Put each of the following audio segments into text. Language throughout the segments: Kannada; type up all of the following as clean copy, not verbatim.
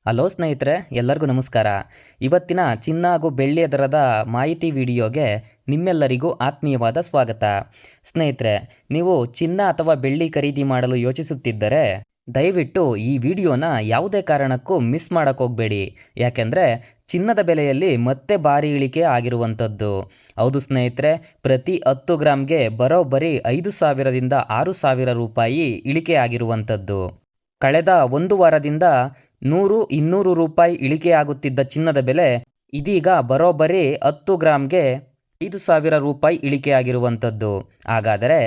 ಹಲೋ ಸ್ನೇಹಿತರೆ, ಎಲ್ಲರಿಗೂ ನಮಸ್ಕಾರ. ಇವತ್ತಿನ ಚಿನ್ನ ಹಾಗೂ ಬೆಳ್ಳಿಯ ದರದ ಮಾಹಿತಿ ವಿಡಿಯೋಗೆ ನಿಮ್ಮೆಲ್ಲರಿಗೂ ಆತ್ಮೀಯವಾದ ಸ್ವಾಗತ. ಸ್ನೇಹಿತರೆ, ನೀವು ಚಿನ್ನ ಅಥವಾ ಬೆಳ್ಳಿ ಖರೀದಿ ಮಾಡಲು ಯೋಚಿಸುತ್ತಿದ್ದರೆ ದಯವಿಟ್ಟು ಈ ವಿಡಿಯೋನ ಯಾವುದೇ ಕಾರಣಕ್ಕೂ ಮಿಸ್ ಮಾಡೋಕ್ಕೆ ಹೋಗಬೇಡಿ. ಯಾಕೆಂದರೆ ಚಿನ್ನದ ಬೆಲೆಯಲ್ಲಿ ಮತ್ತೆ ಭಾರಿ ಇಳಿಕೆ ಆಗಿರುವಂಥದ್ದು. ಹೌದು ಸ್ನೇಹಿತರೆ, ಪ್ರತಿ 10 ಗ್ರಾಮ್ಗೆ ಬರೋಬ್ಬರಿ 5,000ದಿಂದ 6,000 ರೂಪಾಯಿ ಇಳಿಕೆ ಆಗಿರುವಂಥದ್ದು. ಕಳೆದ ಒಂದು ವಾರದಿಂದ 100-200 ರೂಪಾಯಿ ಇಳಿಕೆಯಾಗುತ್ತಿದ್ದ ಚಿನ್ನದ ಬೆಲೆ ಇದೀಗ ಬರೋಬ್ಬರಿ 10 ಗ್ರಾಮ್ಗೆ 5,000 ರೂಪಾಯಿ ಇಳಿಕೆಯಾಗಿರುವಂಥದ್ದು. ಹಾಗಾದರೆ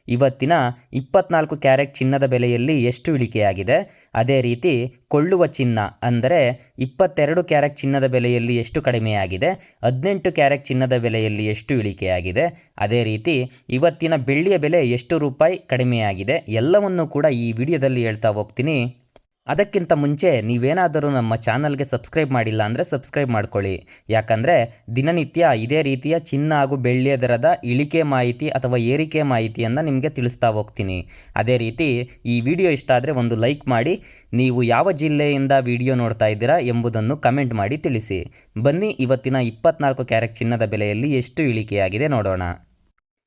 ಇವತ್ತಿನ 24 ಕ್ಯಾರೆಟ್ ಚಿನ್ನದ ಬೆಲೆಯಲ್ಲಿ ಎಷ್ಟು ಇಳಿಕೆಯಾಗಿದೆ, ಅದೇ ರೀತಿ ಕೊಳ್ಳುವ ಚಿನ್ನ ಅಂದರೆ 22 ಕ್ಯಾರೆಟ್ ಚಿನ್ನದ ಬೆಲೆಯಲ್ಲಿ ಎಷ್ಟು ಕಡಿಮೆಯಾಗಿದೆ, 18 ಕ್ಯಾರೆಟ್ ಚಿನ್ನದ ಬೆಲೆಯಲ್ಲಿ ಎಷ್ಟು ಇಳಿಕೆಯಾಗಿದೆ, ಅದೇ ರೀತಿ ಇವತ್ತಿನ ಬೆಳ್ಳಿಯ ಬೆಲೆ ಎಷ್ಟು ರೂಪಾಯಿ ಕಡಿಮೆಯಾಗಿದೆ, ಎಲ್ಲವನ್ನೂ ಕೂಡ ಈ ವಿಡಿಯೋದಲ್ಲಿ ಹೇಳ್ತಾ ಹೋಗ್ತೀನಿ. ಅದಕ್ಕಿಂತ ಮುಂಚೆ ನೀವೇನಾದರೂ ನಮ್ಮ ಚಾನಲ್ಗೆ ಸಬ್ಸ್ಕ್ರೈಬ್ ಮಾಡಿಲ್ಲ ಅಂದರೆ ಸಬ್ಸ್ಕ್ರೈಬ್ ಮಾಡ್ಕೊಳ್ಳಿ. ಯಾಕಂದರೆ ದಿನನಿತ್ಯ ಇದೇ ರೀತಿಯ ಚಿನ್ನ ಹಾಗೂ ಬೆಳ್ಳಿಯ ದರದ ಇಳಿಕೆ ಮಾಹಿತಿ ಅಥವಾ ಏರಿಕೆ ಮಾಹಿತಿಯನ್ನು ನಿಮಗೆ ತಿಳಿಸ್ತಾ ಹೋಗ್ತೀನಿ. ಅದೇ ರೀತಿ ಈ ವಿಡಿಯೋ ಇಷ್ಟ ಆದರೆ ಒಂದು ಲೈಕ್ ಮಾಡಿ, ನೀವು ಯಾವ ಜಿಲ್ಲೆಯಿಂದ ವಿಡಿಯೋ ನೋಡ್ತಾ ಇದ್ದೀರಾ ಎಂಬುದನ್ನು ಕಮೆಂಟ್ ಮಾಡಿ ತಿಳಿಸಿ. ಬನ್ನಿ ಇವತ್ತಿನ 24 ಕ್ಯಾರೆಟ್ ಚಿನ್ನದ ಬೆಲೆಯಲ್ಲಿ ಎಷ್ಟು ಇಳಿಕೆಯಾಗಿದೆ ನೋಡೋಣ.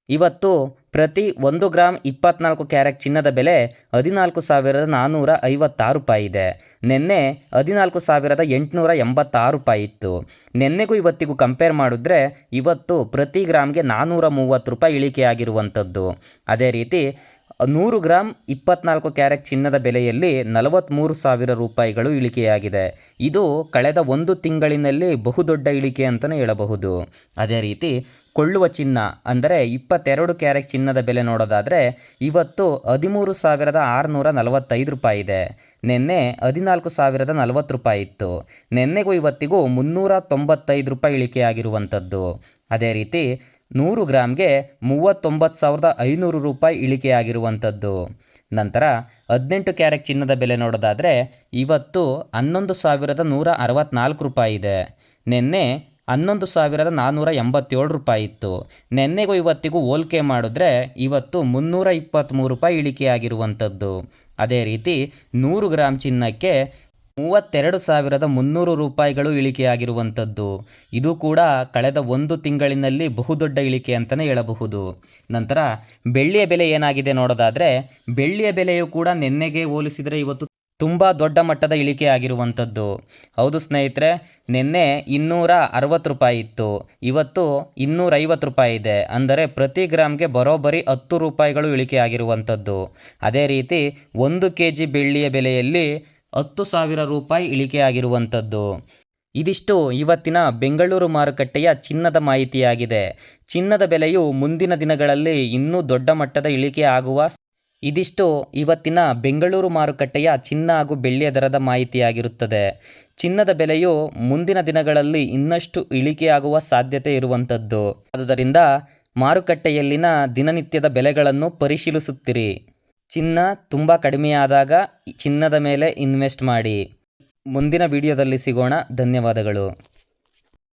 ಇವತ್ತು ಪ್ರತಿ 1 ಗ್ರಾಮ್ 24 ಕ್ಯಾರೆಟ್ ಚಿನ್ನದ ಬೆಲೆ 14,456 ರೂಪಾಯಿ ಇದೆ. ನಿನ್ನೆ 14,886 ರೂಪಾಯಿ ಇತ್ತು. ನಿನ್ನೆಗೂ ಇವತ್ತಿಗೂ ಕಂಪೇರ್ ಮಾಡಿದ್ರೆ ಇವತ್ತು ಪ್ರತಿ ಗ್ರಾಮ್ಗೆ 430 ರೂಪಾಯಿ ಇಳಿಕೆಯಾಗಿರುವಂಥದ್ದು. ಅದೇ ರೀತಿ 100 ಗ್ರಾಮ್ 24 ಕ್ಯಾರೆಟ್ ಚಿನ್ನದ ಬೆಲೆಯಲ್ಲಿ 43,000 ರೂಪಾಯಿಗಳು ಇಳಿಕೆಯಾಗಿದೆ. ಇದು ಕಳೆದ ಒಂದು ತಿಂಗಳಿನಲ್ಲಿ ಬಹುದೊಡ್ಡ ಇಳಿಕೆ ಅಂತಲೇ ಹೇಳಬಹುದು. ಅದೇ ರೀತಿ ಕೊಳ್ಳುವ ಚಿನ್ನ ಅಂದರೆ 22 ಕ್ಯಾರೆಟ್ ಚಿನ್ನದ ಬೆಲೆ ನೋಡೋದಾದರೆ ಇವತ್ತು 13,645 ರೂಪಾಯಿ ಇದೆ. ನಿನ್ನೆ 14,040 ರೂಪಾಯಿ ಇತ್ತು. ನಿನ್ನೆಗೂ ಇವತ್ತಿಗೂ 395 ರೂಪಾಯಿ ಇಳಿಕೆಯಾಗಿರುವಂಥದ್ದು. ಅದೇ ರೀತಿ 100 ಗ್ರಾಮ್ಗೆ 39,500 ರೂಪಾಯಿ ಇಳಿಕೆಯಾಗಿರುವಂಥದ್ದು. ನಂತರ 18 ಕ್ಯಾರೆಟ್ ಚಿನ್ನದ ಬೆಲೆ ನೋಡೋದಾದರೆ ಇವತ್ತು 11,164 ರೂಪಾಯಿ ಇದೆ. ನಿನ್ನೆ 11,487 ರೂಪಾಯಿ ಇತ್ತು. ನಿನ್ನೆಗೂ ಇವತ್ತಿಗೂ ಹೋಲಿಕೆ ಮಾಡಿದ್ರೆ ಇವತ್ತು 323 ರೂಪಾಯಿ ಇಳಿಕೆಯಾಗಿರುವಂಥದ್ದು. ಅದೇ ರೀತಿ 100 ಗ್ರಾಮ್ ಚಿನ್ನಕ್ಕೆ 32,300 ರೂಪಾಯಿಗಳು ಇಳಿಕೆಯಾಗಿರುವಂಥದ್ದು. ಇದು ಕೂಡ ಕಳೆದ ಒಂದು ತಿಂಗಳಿನಲ್ಲಿ ಬಹುದೊಡ್ಡ ಇಳಿಕೆ ಅಂತಲೇ ಹೇಳಬಹುದು. ನಂತರ ಬೆಳ್ಳಿಯ ಬೆಲೆ ಏನಾಗಿದೆ ನೋಡೋದಾದರೆ ಬೆಳ್ಳಿಯ ಬೆಲೆಯು ಕೂಡ ನಿನ್ನೆಗೆ ಹೋಲಿಸಿದರೆ ಇವತ್ತು ತುಂಬ ದೊಡ್ಡ ಮಟ್ಟದ ಇಳಿಕೆ ಆಗಿರುವಂಥದ್ದು. ಹೌದು ಸ್ನೇಹಿತರೆ, ನಿನ್ನೆ 260 ರೂಪಾಯಿ ಇತ್ತು, ಇವತ್ತು 250 ರೂಪಾಯಿ ಇದೆ. ಅಂದರೆ ಪ್ರತಿ ಗ್ರಾಮ್ಗೆ ಬರೋಬ್ಬರಿ 10 ರೂಪಾಯಿಗಳು ಇಳಿಕೆ ಆಗಿರುವಂಥದ್ದು. ಅದೇ ರೀತಿ 1 kg ಬೆಳ್ಳಿಯ ಬೆಲೆಯಲ್ಲಿ 10,000 ರೂಪಾಯಿ ಇಳಿಕೆ ಆಗಿರುವಂಥದ್ದು. ಇದಿಷ್ಟು ಇವತ್ತಿನ ಬೆಂಗಳೂರು ಮಾರುಕಟ್ಟೆಯ ಚಿನ್ನದ ಮಾಹಿತಿಯಾಗಿದೆ. ಚಿನ್ನದ ಬೆಲೆಯು ಮುಂದಿನ ದಿನಗಳಲ್ಲಿ ಇನ್ನೂ ದೊಡ್ಡ ಮಟ್ಟದ ಇಳಿಕೆ ಆಗುವ ಇದಿಷ್ಟು ಇವತ್ತಿನ ಬೆಂಗಳೂರು ಮಾರುಕಟ್ಟೆಯ ಚಿನ್ನ ಹಾಗೂ ಬೆಳ್ಳಿಯ ದರದ ಮಾಹಿತಿಯಾಗಿರುತ್ತದೆ. ಚಿನ್ನದ ಬೆಲೆಯು ಮುಂದಿನ ದಿನಗಳಲ್ಲಿ ಇನ್ನಷ್ಟು ಇಳಿಕೆಯಾಗುವ ಸಾಧ್ಯತೆ ಇರುವಂಥದ್ದು. ಆದುದರಿಂದ ಮಾರುಕಟ್ಟೆಯಲ್ಲಿನ ದಿನನಿತ್ಯದ ಬೆಲೆಗಳನ್ನು ಪರಿಶೀಲಿಸುತ್ತಿರಿ. ಚಿನ್ನ ತುಂಬ ಕಡಿಮೆಯಾದಾಗ ಚಿನ್ನದ ಮೇಲೆ ಇನ್ವೆಸ್ಟ್ ಮಾಡಿ. ಮುಂದಿನ ವಿಡಿಯೋದಲ್ಲಿ ಸಿಗೋಣ. ಧನ್ಯವಾದಗಳು.